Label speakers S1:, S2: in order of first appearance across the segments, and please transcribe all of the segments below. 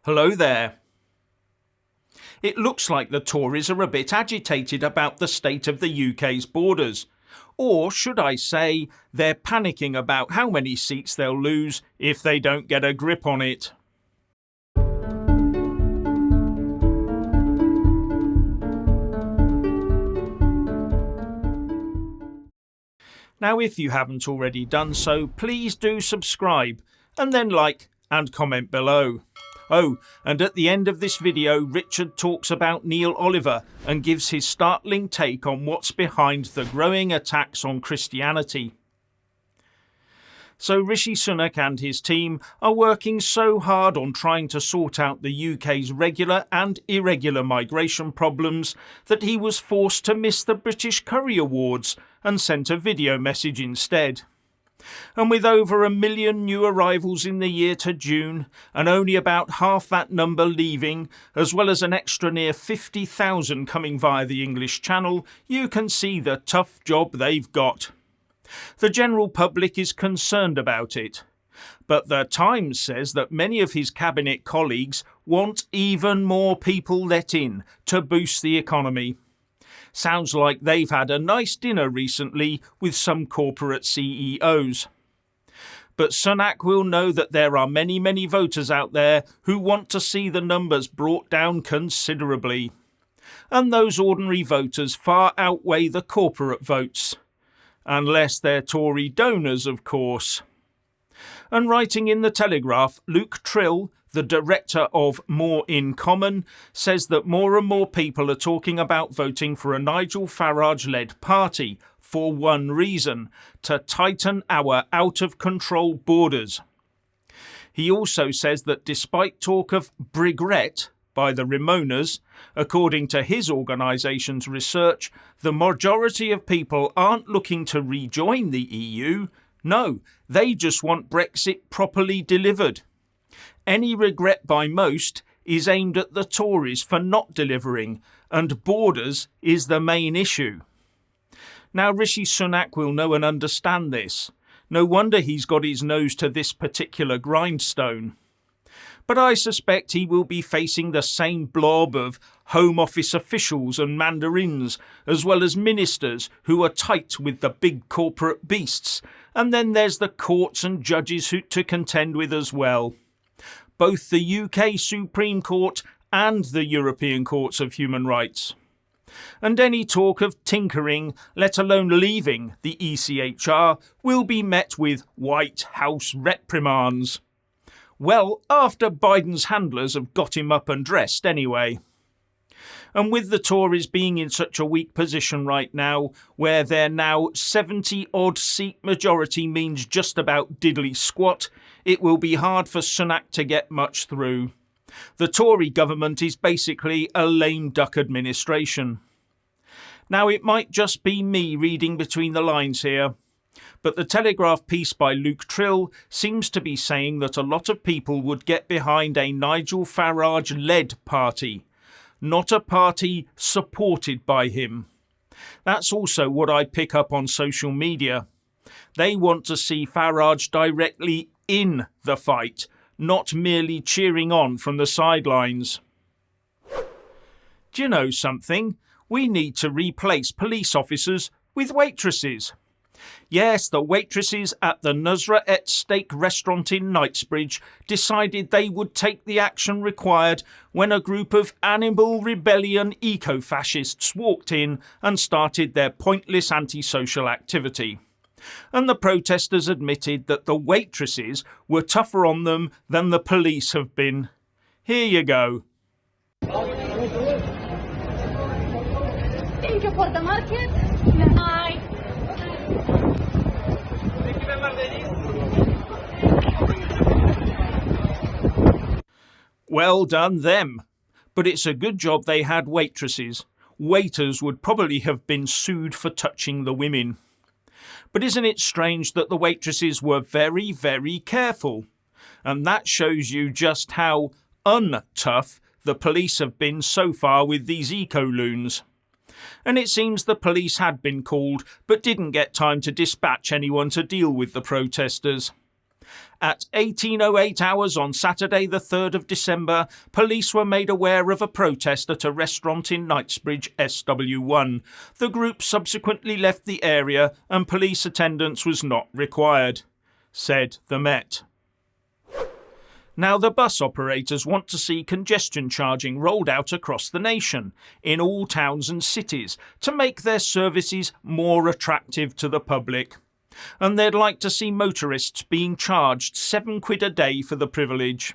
S1: Hello there. It looks like the Tories are a bit agitated about the state of the UK's borders. Or should I say, they're panicking about how many seats they'll lose if they don't get a grip on it. Now, if you haven't already done so, please do subscribe and then like and comment below. Oh, and at the end of this video, Richard talks about Neil Oliver and gives his startling take on what's behind the growing attacks on Christianity. So Rishi Sunak and his team are working so hard on trying to sort out the UK's regular and irregular migration problems that he was forced to miss the British Curry Awards and sent a video message instead. And with over 1 million new arrivals in the year to June, and only about half that number leaving, as well as an extra near 50,000 coming via the English Channel, you can see the tough job they've got. The general public is concerned about it, but The Times says that many of his cabinet colleagues want even more people let in to boost the economy. Sounds like they've had a nice dinner recently with some corporate CEOs. But Sunak will know that there are many voters out there who want to see the numbers brought down considerably. And those ordinary voters far outweigh the corporate votes. Unless they're Tory donors, of course. And writing in the Telegraph, Luke Trill, the director of More in Common, says that more and more people are talking about voting for a Nigel Farage-led party for one reason: to tighten our out-of-control borders. He also says that despite talk of Braverman by the Ramonas, according to his organisation's research, the majority of people aren't looking to rejoin the EU. No, they just want Brexit properly delivered. Any regret by most is aimed at the Tories for not delivering, and borders is the main issue. Now, Rishi Sunak will know and understand this. No wonder he's got his nose to this particular grindstone. But I suspect he will be facing the same blob of Home Office officials and mandarins, as well as ministers who are tight with the big corporate beasts, and then there's the courts and judges to contend with as well. Both the UK Supreme Court and the European Courts of Human Rights. And any talk of tinkering, let alone leaving the ECHR, will be met with White House reprimands. Well, after Biden's handlers have got him up and dressed anyway. And with the Tories being in such a weak position right now, where their now 70-odd seat majority means just about diddly squat, it will be hard for Sunak to get much through. The Tory government is basically a lame duck administration. Now, it might just be me reading between the lines here, but the Telegraph piece by Luke Trill seems to be saying that a lot of people would get behind a Nigel Farage-led party, not a party supported by him. That's also what I pick up on social media. They want to see Farage directly in the fight, not merely cheering on from the sidelines. Do you know something? We need to replace police officers with waitresses. Yes, the waitresses at the Nusr-Et steak restaurant in Knightsbridge decided they would take the action required when a group of animal rebellion eco-fascists walked in and started their pointless antisocial activity. And the protesters admitted that the waitresses were tougher on them than the police have been. Here you go.
S2: Thank you for the market. Hi.
S1: Well done them. But it's a good job they had waitresses. Waiters would probably have been sued for touching the women. But isn't it strange that the waitresses were very, very careful? And that shows you just how un-tough the police have been so far with these eco-loons. And it seems the police had been called, but didn't get time to dispatch anyone to deal with the protesters. At 18:08 hours on Saturday the 3rd of December, police were made aware of a protest at a restaurant in Knightsbridge, SW1. The group subsequently left the area and police attendance was not required, said the Met. Now, the bus operators want to see congestion charging rolled out across the nation, in all towns and cities, to make their services more attractive to the public. And they'd like to see motorists being charged £7 a day for the privilege.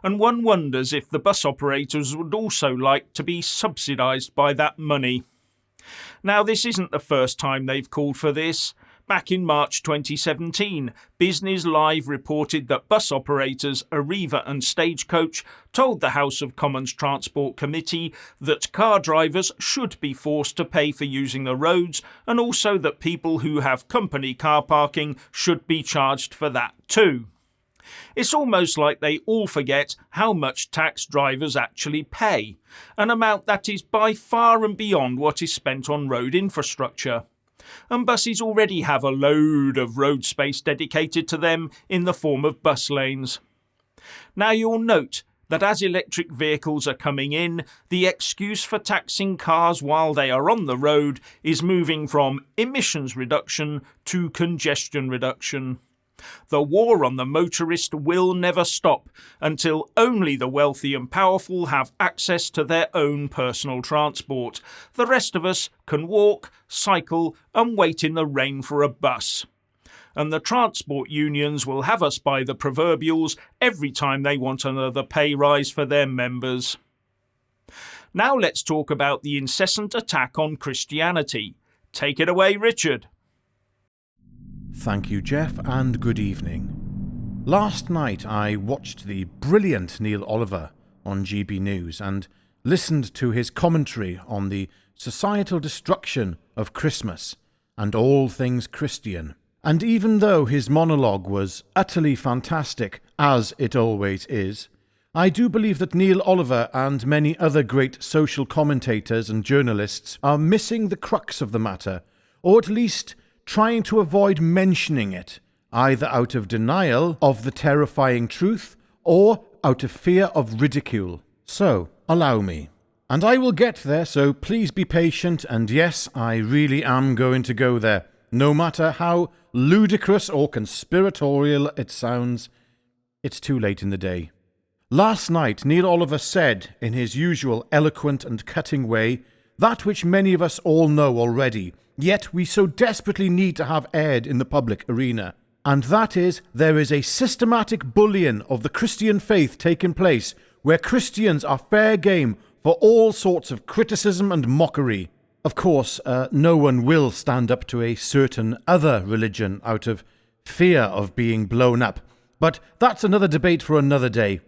S1: And one wonders if the bus operators would also like to be subsidised by that money. Now, this isn't the first time they've called for this. Back in March 2017, Business Live reported that bus operators Arriva and Stagecoach told the House of Commons Transport Committee that car drivers should be forced to pay for using the roads, and also that people who have company car parking should be charged for that too. It's almost like they all forget how much tax drivers actually pay, an amount that is by far and beyond what is spent on road infrastructure. And buses already have a load of road space dedicated to them in the form of bus lanes. Now, you'll note that as electric vehicles are coming in, the excuse for taxing cars while they are on the road is moving from emissions reduction to congestion reduction. The war on the motorist will never stop until only the wealthy and powerful have access to their own personal transport. The rest of us can walk, cycle and wait in the rain for a bus. And the transport unions will have us by the proverbials every time they want another pay rise for their members. Now let's talk about the incessant attack on Christianity. Take it away, Richard.
S3: Thank you, Jeff, and good evening. Last night I watched the brilliant Neil Oliver on GB News and listened to his commentary on the societal destruction of Christmas and all things Christian. And even though his monologue was utterly fantastic, as it always is, I do believe that Neil Oliver and many other great social commentators and journalists are missing the crux of the matter, or at least trying to avoid mentioning it, either out of denial of the terrifying truth or out of fear of ridicule. So, allow me. And I will get there, so please be patient, and yes, I really am going to go there. No matter how ludicrous or conspiratorial it sounds, it's too late in the day. Last night, Neil Oliver said, in his usual eloquent and cutting way, that which many of us all know already, yet we so desperately need to have aired in the public arena. And that is, there is a systematic bullying of the Christian faith taking place, where Christians are fair game for all sorts of criticism and mockery. Of course, no one will stand up to a certain other religion out of fear of being blown up, but that's another debate for another day.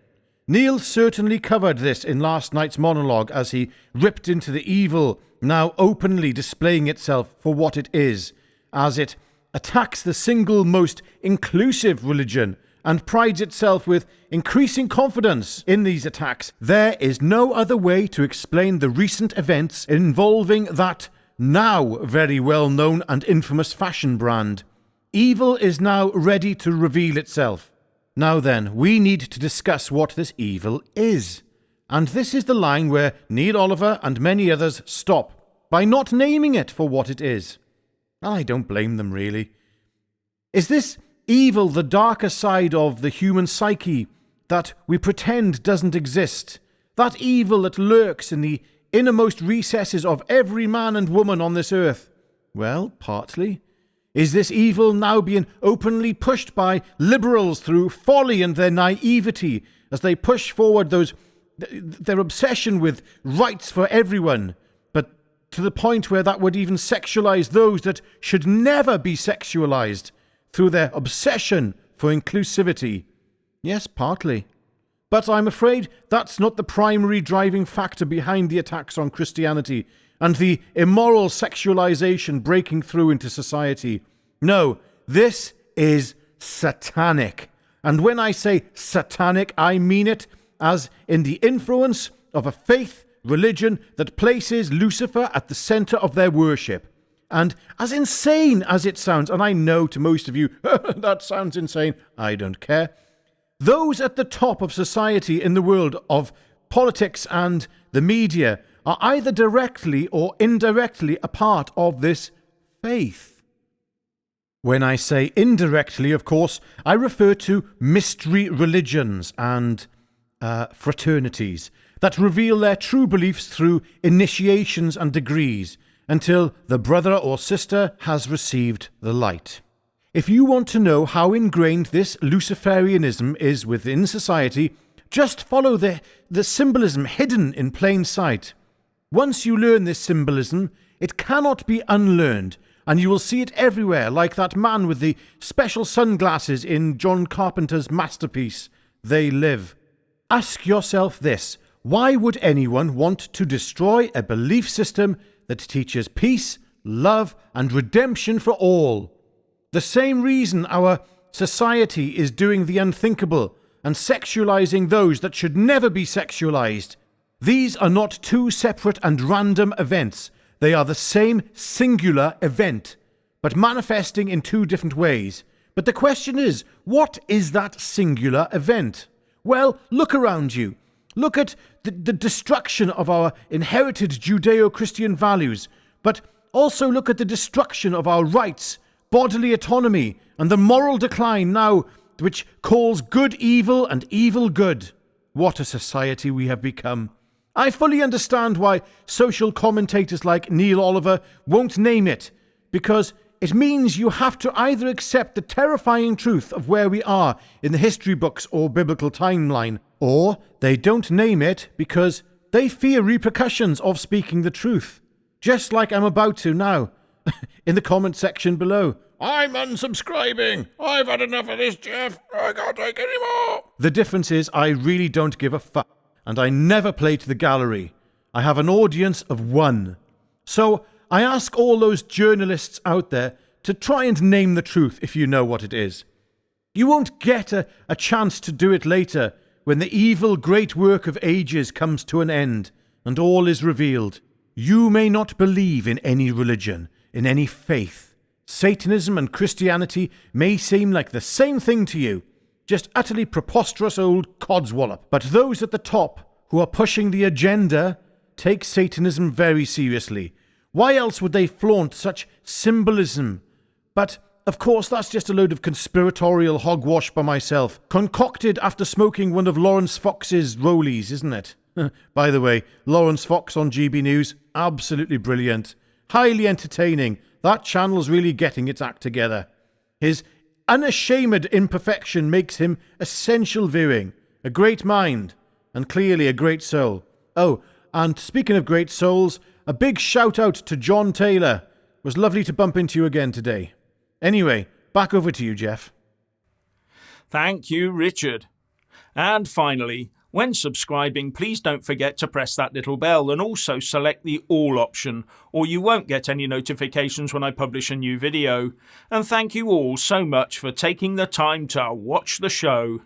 S3: Neil certainly covered this in last night's monologue as he ripped into the evil now openly displaying itself for what it is, as it attacks the single most inclusive religion and prides itself with increasing confidence in these attacks. There is no other way to explain the recent events involving that now very well-known and infamous fashion brand. Evil is now ready to reveal itself. Now then, we need to discuss what this evil is. And this is the line where Neil Oliver and many others stop, by not naming it for what it is. I don't blame them, really. Is this evil the darker side of the human psyche that we pretend doesn't exist? That evil that lurks in the innermost recesses of every man and woman on this earth? Well, partly. Is this evil now being openly pushed by liberals through folly and their naivety as they push forward their obsession with rights for everyone, but to the point where that would even sexualize those that should never be sexualized through their obsession for inclusivity? Yes, partly. But I'm afraid that's not the primary driving factor behind the attacks on Christianity and the immoral sexualization breaking through into society. No, this is satanic. And when I say satanic, I mean it as in the influence of a faith religion that places Lucifer at the center of their worship. And as insane as it sounds, and I know to most of you, that sounds insane, I don't care. Those at the top of society in the world of politics and the media are either directly or indirectly a part of this faith. When I say indirectly, of course, I refer to mystery religions and fraternities that reveal their true beliefs through initiations and degrees until the brother or sister has received the light. If you want to know how ingrained this Luciferianism is within society, just follow the symbolism hidden in plain sight. Once you learn this symbolism, it cannot be unlearned, and you will see it everywhere, like that man with the special sunglasses in John Carpenter's masterpiece, They Live. Ask yourself this: why would anyone want to destroy a belief system that teaches peace, love, and redemption for all? The same reason our society is doing the unthinkable and sexualizing those that should never be sexualized. These are not two separate and random events. They are the same singular event, but manifesting in two different ways. But the question is, what is that singular event? Well, look around you. Look at the destruction of our inherited Judeo-Christian values, but also look at the destruction of our rights, bodily autonomy, and the moral decline now which calls good evil and evil good. What a society we have become. I fully understand why social commentators like Neil Oliver won't name it, because it means you have to either accept the terrifying truth of where we are in the history books or biblical timeline, or they don't name it because they fear repercussions of speaking the truth. Just like I'm about to now, in the comment section below. I'm unsubscribing. I've had enough of this, Jeff. I can't take any more. The difference is I really don't give a fuck, and I never play to the gallery. I have an audience of one. So I ask all those journalists out there to try and name the truth if you know what it is. You won't get a chance to do it later when the evil great work of ages comes to an end and all is revealed. You may not believe in any religion, in any faith. Satanism and Christianity may seem like the same thing to you, just utterly preposterous old codswallop. But those at the top who are pushing the agenda take Satanism very seriously. Why else would they flaunt such symbolism? But, of course, that's just a load of conspiratorial hogwash by myself, concocted after smoking one of Lawrence Fox's rollies, isn't it? By the way, Lawrence Fox on GB News, absolutely brilliant. Highly entertaining. That channel's really getting its act together. His unashamed imperfection makes him essential viewing. A great mind, and clearly a great soul. Oh, and speaking of great souls, a big shout out to John Taylor. It was lovely to bump into you again today. Anyway, back over to you, Jeff.
S1: Thank you, Richard. And finally, when subscribing, please don't forget to press that little bell and also select the all option, or you won't get any notifications when I publish a new video. And thank you all so much for taking the time to watch the show.